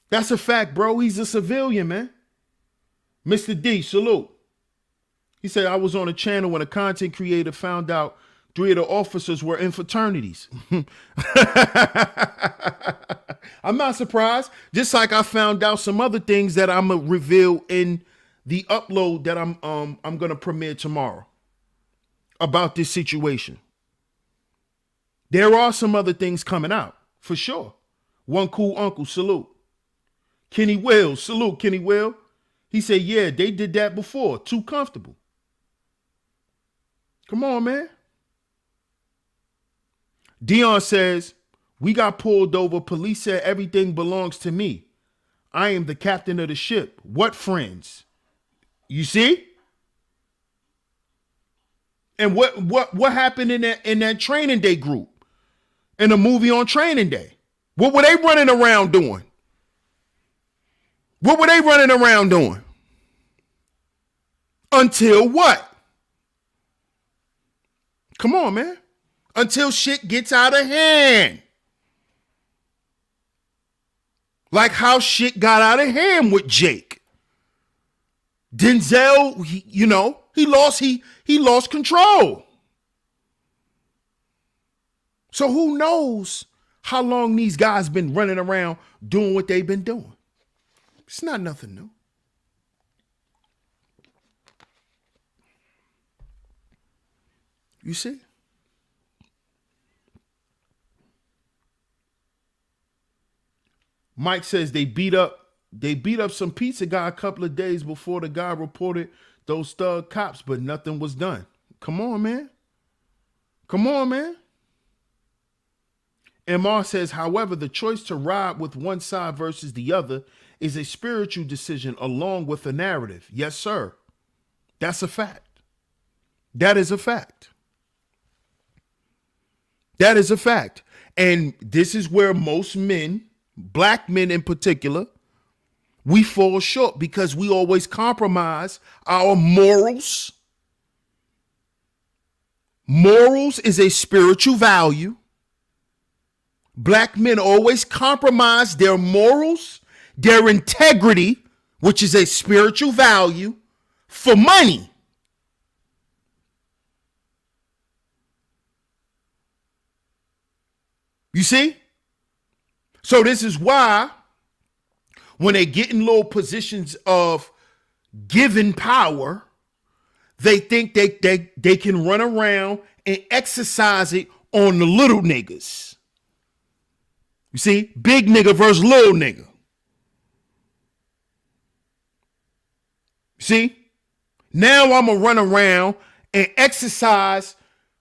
That's a fact, bro. He's a civilian, man. Mr. D, salute. He said, I was on a channel when a content creator found out 3 of the officers were in fraternities. I'm not surprised. Just like I found out some other things that I'm going to reveal in the upload that I'm going to premiere tomorrow. about this situation. There are some other things coming out, for sure. One cool uncle, salute. Kenny Will, salute Kenny Will. He said, yeah, they did that before. Too comfortable. Come on, man. Dion says, we got pulled over. Police said everything belongs to me. I am the captain of the ship. What friends? You see? And what happened in that Training Day group? In the movie on Training Day? What were they running around doing? What were they running around doing? Until what? Come on, man. Until shit gets out of hand. Like how shit got out of hand with Jake. Denzel, he lost control. So who knows how long these guys been running around doing what they've been doing. It's not nothing new. You see? Mike says they beat up some pizza guy a couple of days before the guy reported those thug cops, but nothing was done. Come on, man. Come on, man. MR says, however, the choice to ride with one side versus the other is a spiritual decision along with a narrative. Yes, sir. That's a fact. That is a fact. That is a fact. And this is where most men, black men in particular, we fall short because we always compromise our morals. Morals is a spiritual value. Black men always compromise their morals, their integrity, which is a spiritual value, for money. You see? So this is why when they get in low positions of given power, they think they can run around and exercise it on the little niggas. You see? Big nigga versus little nigga. See? Now I'm going to run around and exercise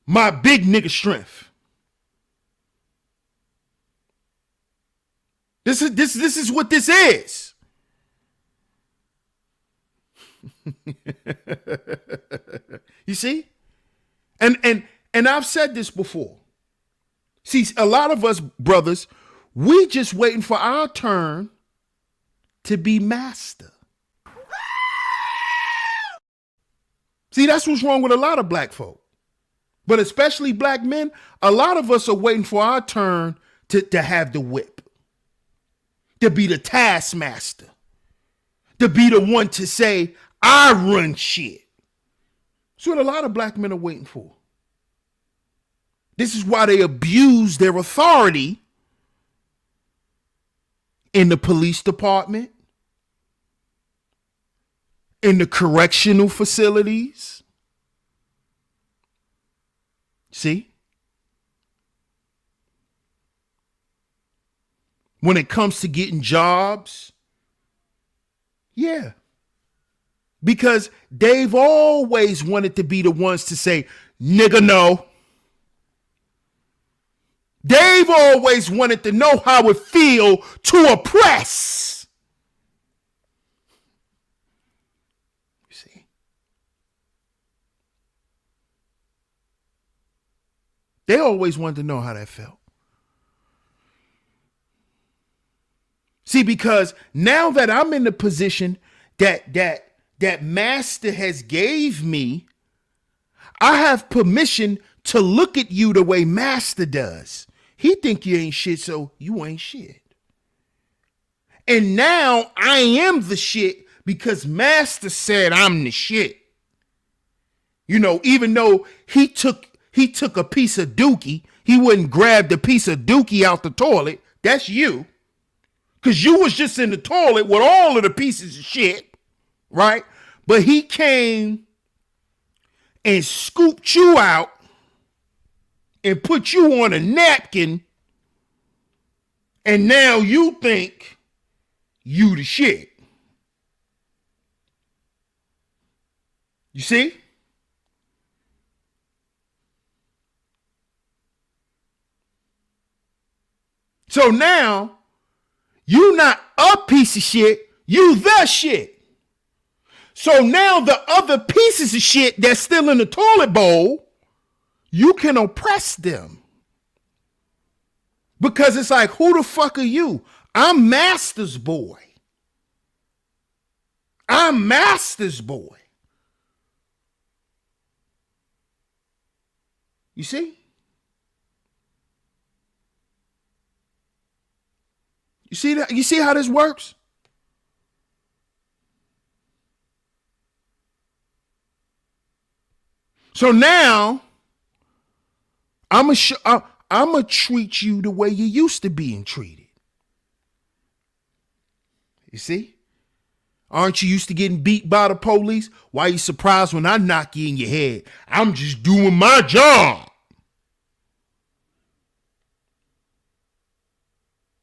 my big nigga strength. This is what this is. You see? And I've said this before. See, a lot of us brothers, we just waiting for our turn to be master. See, that's what's wrong with a lot of black folk. But especially black men, a lot of us are waiting for our turn to have the whip. To be the taskmaster. To be the one to say, I run shit. That's what a lot of black men are waiting for. This is why they abuse their authority in the police department, in the correctional facilities. See? When it comes to getting jobs, yeah. Because they've always wanted to be the ones to say, nigga, no. They've always wanted to know how it feel to oppress. You see? They always wanted to know how that felt. See, because now that I'm in the position that master has gave me, I have permission to look at you the way master does. He think you ain't shit, so you ain't shit. And now I am the shit because master said I'm the shit. You know, even though he took a piece of dookie, he wouldn't grab the piece of dookie out the toilet. That's you. Because you was just in the toilet with all of the pieces of shit, right? But he came and scooped you out and put you on a napkin, and now you think you the shit. You see? So now, you not a piece of shit, you the shit. So now the other pieces of shit that's still in the toilet bowl, you can oppress them. Because it's like, who the fuck are you? I'm Master's boy. I'm Master's boy. You see? You see that? You see how this works? So now, I'm gonna treat you the way you used to being treated. You see? Aren't you used to getting beat by the police? Why are you surprised when I knock you in your head? I'm just doing my job.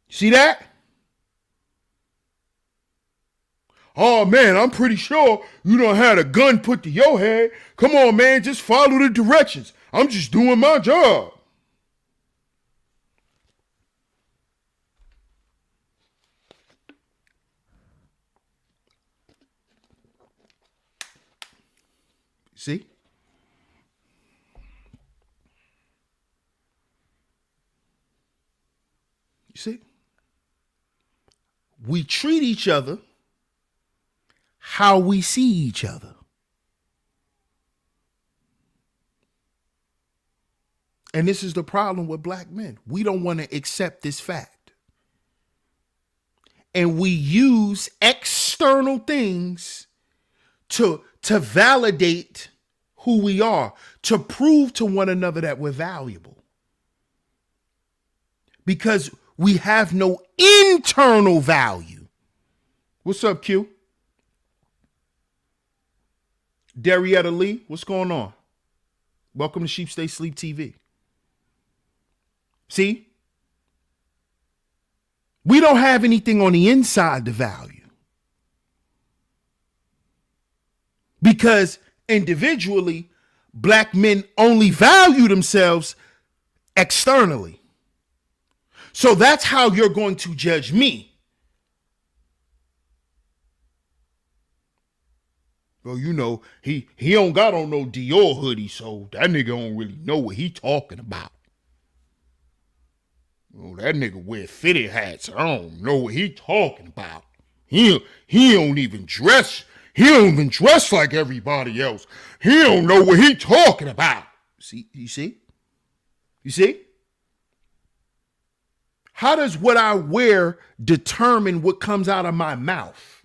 See that? Oh man, I'm pretty sure you done had a gun put to your head. Come on, man, just follow the directions. I'm just doing my job. See? You see? We treat each other how we see each other. And this is the problem with black men. We don't want to accept this fact. And we use external things to validate who we are, to prove to one another that we're valuable. Because we have no internal value. What's up, Q? Darietta Lee, what's going on? Welcome to Sheep Stay Sleep TV. See? We don't have anything on the inside to value. Because individually, black men only value themselves externally. So that's how you're going to judge me. Well, you know, he don't got on no Dior hoodie, so that nigga don't really know what he talking about. Oh, that nigga wear fitted hats. I don't know what he talking about. He don't even dress. He don't even dress like everybody else. He don't know what he talking about. See, you see? You see? How does what I wear determine what comes out of my mouth?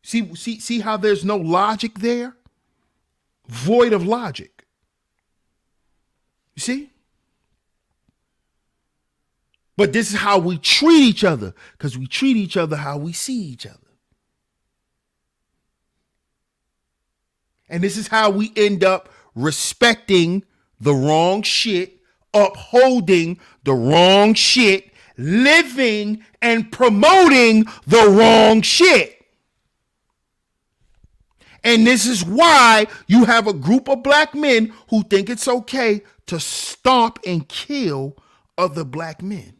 See how there's no logic there? Void of logic. You see? But this is how we treat each other, because we treat each other how we see each other. And this is how we end up respecting the wrong shit, upholding the wrong shit, living and promoting the wrong shit. And this is why you have a group of black men who think it's okay to stomp and kill other black men.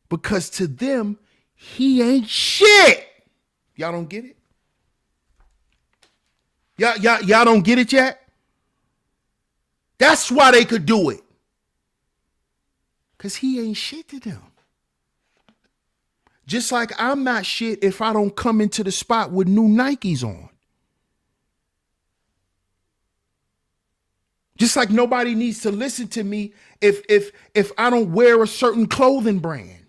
Because to them, he ain't shit. Y'all don't get it? Y'all don't get it yet? That's why they could do it. Because he ain't shit to them. Just like I'm not shit if I don't come into the spot with new Nikes on. Just like nobody needs to listen to me if I don't wear a certain clothing brand.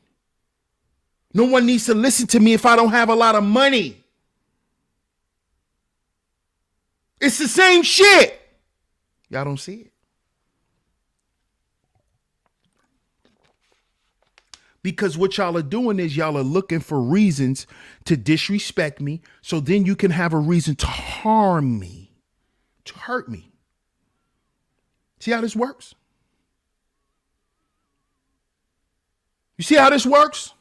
No one needs to listen to me if I don't have a lot of money. It's the same shit. Y'all don't see it. Because what y'all are doing is y'all are looking for reasons to disrespect me, so then you can have a reason to harm me, to hurt me. See how this works? You see how this works?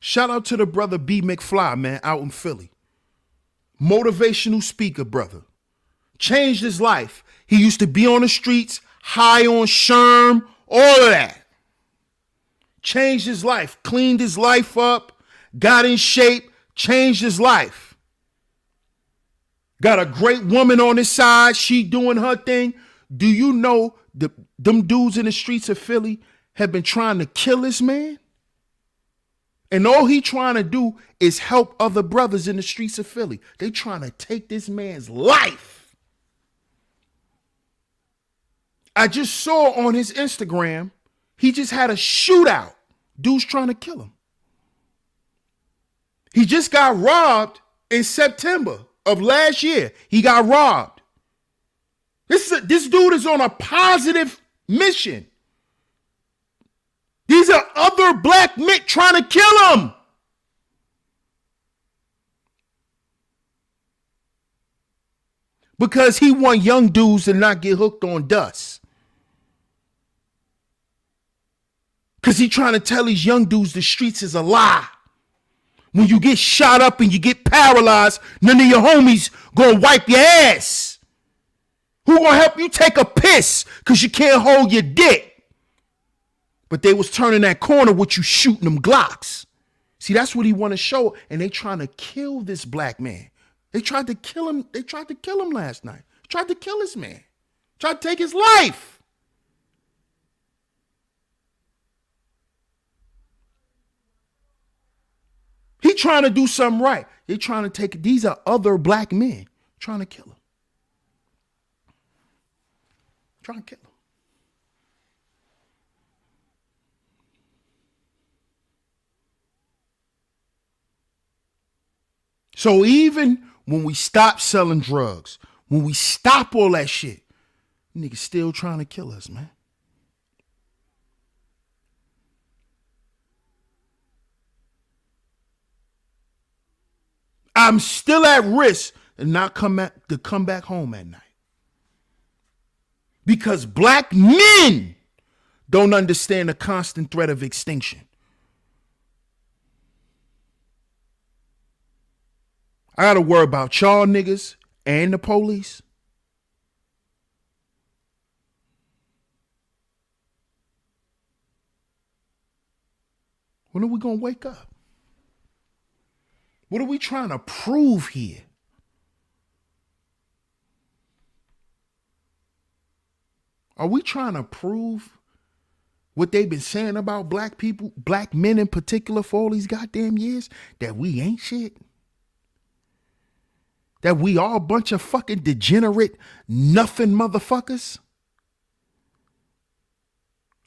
Shout out to the brother B. McFly, man, out in Philly. Motivational speaker, brother. Changed his life. He used to be on the streets, high on Sherm, all of that. Changed his life, cleaned his life up, got in shape, changed his life. Got a great woman on his side, she doing her thing. Do you know them dudes in the streets of Philly have been trying to kill this man? And all he trying to do is help other brothers in the streets of Philly. They trying to take this man's life. I just saw on his Instagram, he just had a shootout. Dude's trying to kill him. He just got robbed in September of last year. He got robbed. This dude is on a positive mission. These are other black men trying to kill him. Because he want young dudes to not get hooked on dust. Because he trying to tell these young dudes the streets is a lie. When you get shot up and you get paralyzed, none of your homies gonna wipe your ass. Who gonna help you take a piss because you can't hold your dick? But they was turning that corner with you shooting them Glocks. See, that's what he want to show. And they trying to kill this black man. They tried to kill him. They tried to kill him last night. Tried to kill this man. Tried to take his life. He trying to do something right. They trying to take, these are other black men trying to kill him. Trying to kill him. So even when we stop selling drugs, when we stop all that shit, niggas still trying to kill us, man. I'm still at risk to not come back home at night. Because black men don't understand the constant threat of extinction. I got to worry about y'all niggas and the police. When are we going to wake up? What are we trying to prove here? Are we trying to prove what they've been saying about black people, black men in particular, for all these goddamn years? That we ain't shit? That we are a bunch of fucking degenerate, nothing motherfuckers?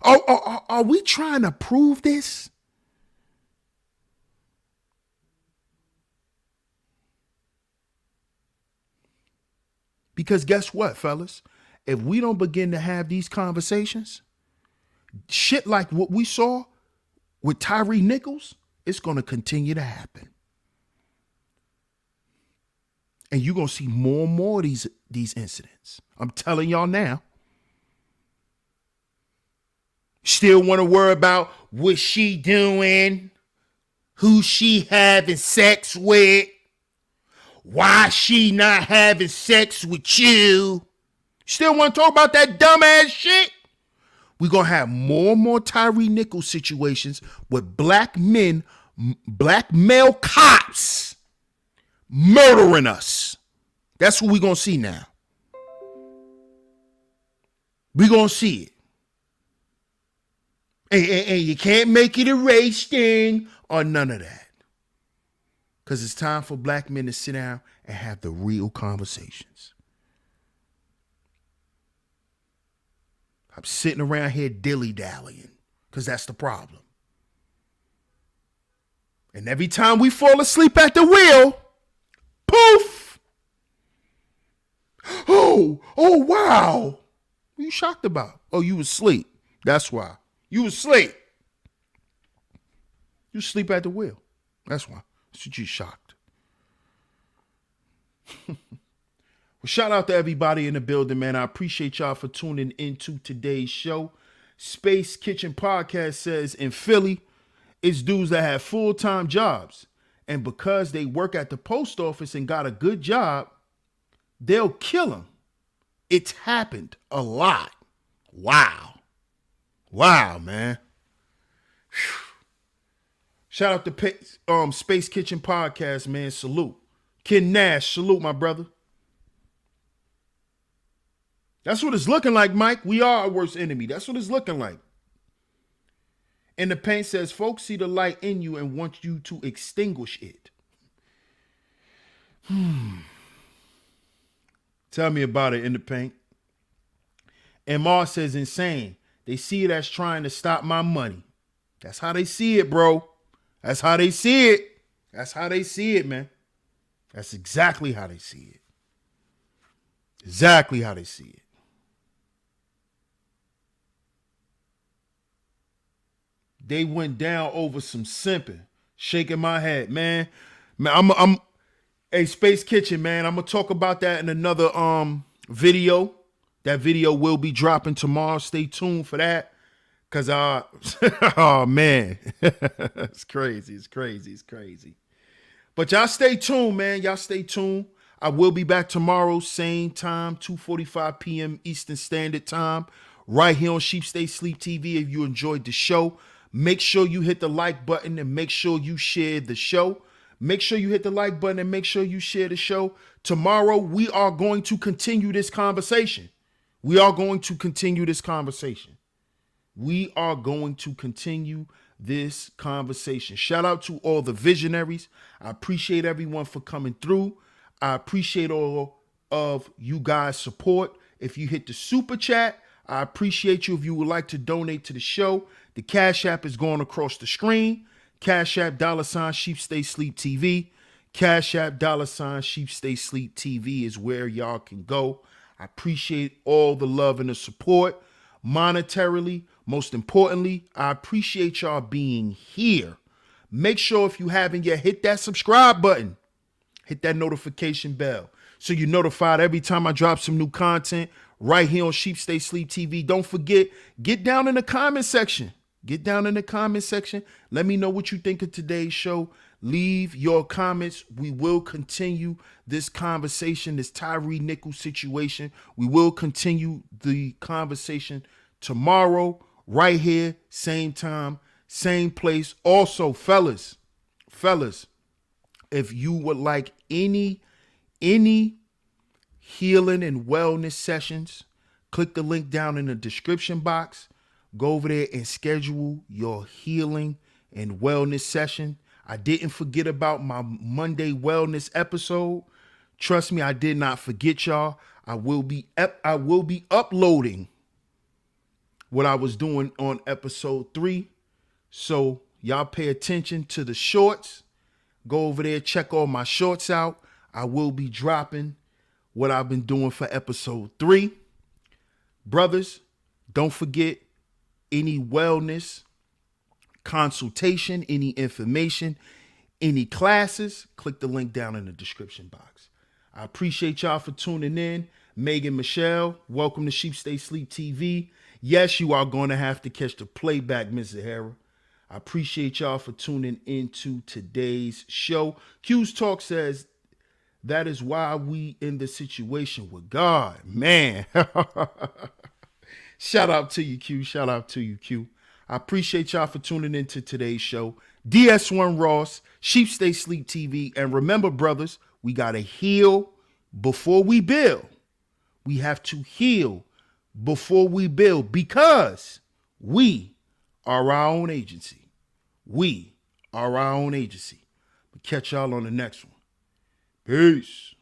Are we trying to prove this? Because guess what, fellas? If we don't begin to have these conversations, shit like what we saw with Tyre Nichols, it's going to continue to happen. And you're going to see more and more of these incidents. I'm telling y'all now. Still want to worry about what she doing, who she having sex with, why she not having sex with you. Still want to talk about that dumbass shit? We're going to have more and more Tyre Nichols situations with black men, black male cops murdering us. That's what we're going to see now. We're going to see it. And you can't make it a race thing or none of that. Because it's time for black men to sit down and have the real conversations. I'm sitting around here dilly-dallying because that's the problem. And every time we fall asleep at the wheel, poof! Oh, wow. What you shocked about? Oh, you was asleep. That's why. You was asleep. You sleep at the wheel. That's why. That's what you shocked. Well, shout out to everybody in the building, man. I appreciate y'all for tuning into today's show. Space Kitchen Podcast says in Philly, it's dudes that have full-time jobs. And because they work at the post office and got a good job, they'll kill them. It's happened a lot. Wow. Wow, man. Whew. Shout out to Space Kitchen Podcast, man. Salute. Ken Nash, salute, my brother. That's what it's looking like, Mike. We are our worst enemy. That's what it's looking like. And the paint says, folks see the light in you and want you to extinguish it. Tell me about it in the paint. And Mars says, insane. They see it as trying to stop my money. That's how they see it, bro. That's how they see it. That's how they see it, man. That's exactly how they see it. Exactly how they see it. They went down over some simping. Shaking my head, man. I'm hey, Space Kitchen, man. I'm gonna talk about that in another video. That video will be dropping tomorrow. Stay tuned for that. Cause oh man. It's crazy. It's crazy. It's crazy. But y'all stay tuned, man. Y'all stay tuned. I will be back tomorrow, same time, 2:45 p.m. Eastern Standard Time, right here on Sheep Stay Sleep TV. If you enjoyed the show, make sure you hit the like button and make sure you share the show. Make sure you hit the like button and make sure you share the show. Tomorrow, we are going to continue this conversation. We are going to continue this conversation. We are going to continue this conversation. Shout out to all the visionaries. I appreciate everyone for coming through. I appreciate all of you guys' support. If you hit the super chat, I appreciate you. If you would like to donate to the show, the Cash App is going across the screen. Cash App $ Sheep Stay Sleep TV. Cash App $ Sheep Stay Sleep TV is where y'all can go. I appreciate all the love and the support. Monetarily, most importantly, I appreciate y'all being here. Make sure if you haven't yet, hit that subscribe button. Hit that notification bell so you're notified every time I drop some new content right here on Sheep Stay Sleep TV. Don't forget, get down in the comment section. Get down in the comment section. Let me know what you think of today's show. Leave your comments. We will continue this conversation, this Tyre Nichols situation. We will continue the conversation tomorrow, right here, same time, same place. Also, fellas, if you would like any healing and wellness sessions, click the link down in the description box. Go over there and schedule your healing and wellness session. I didn't forget about my Monday wellness episode. Trust me, I did not forget y'all. I will be uploading what I was doing on episode 3. So y'all pay attention to the shorts. Go over there, check all my shorts out. I will be dropping what I've been doing for episode 3. Brothers, don't forget, any wellness consultation, any information, any classes, click the link down in the description box. I appreciate y'all for tuning in. Megan Michelle, welcome to Sheep Stay Sleep TV. Yes, you are going to have to catch the playback, Ms. Zahara. I appreciate y'all for tuning into today's show. Q's Talk says, that is why we in the situation with God. Man. Shout out to you, Q. Shout out to you, Q. I appreciate y'all for tuning into today's show. DS1 Ross, Sheep Stay Sleep TV. And remember, brothers, we got to heal before we build. We have to heal before we build because we are our own agency. We are our own agency. We'll catch y'all on the next one. Peace.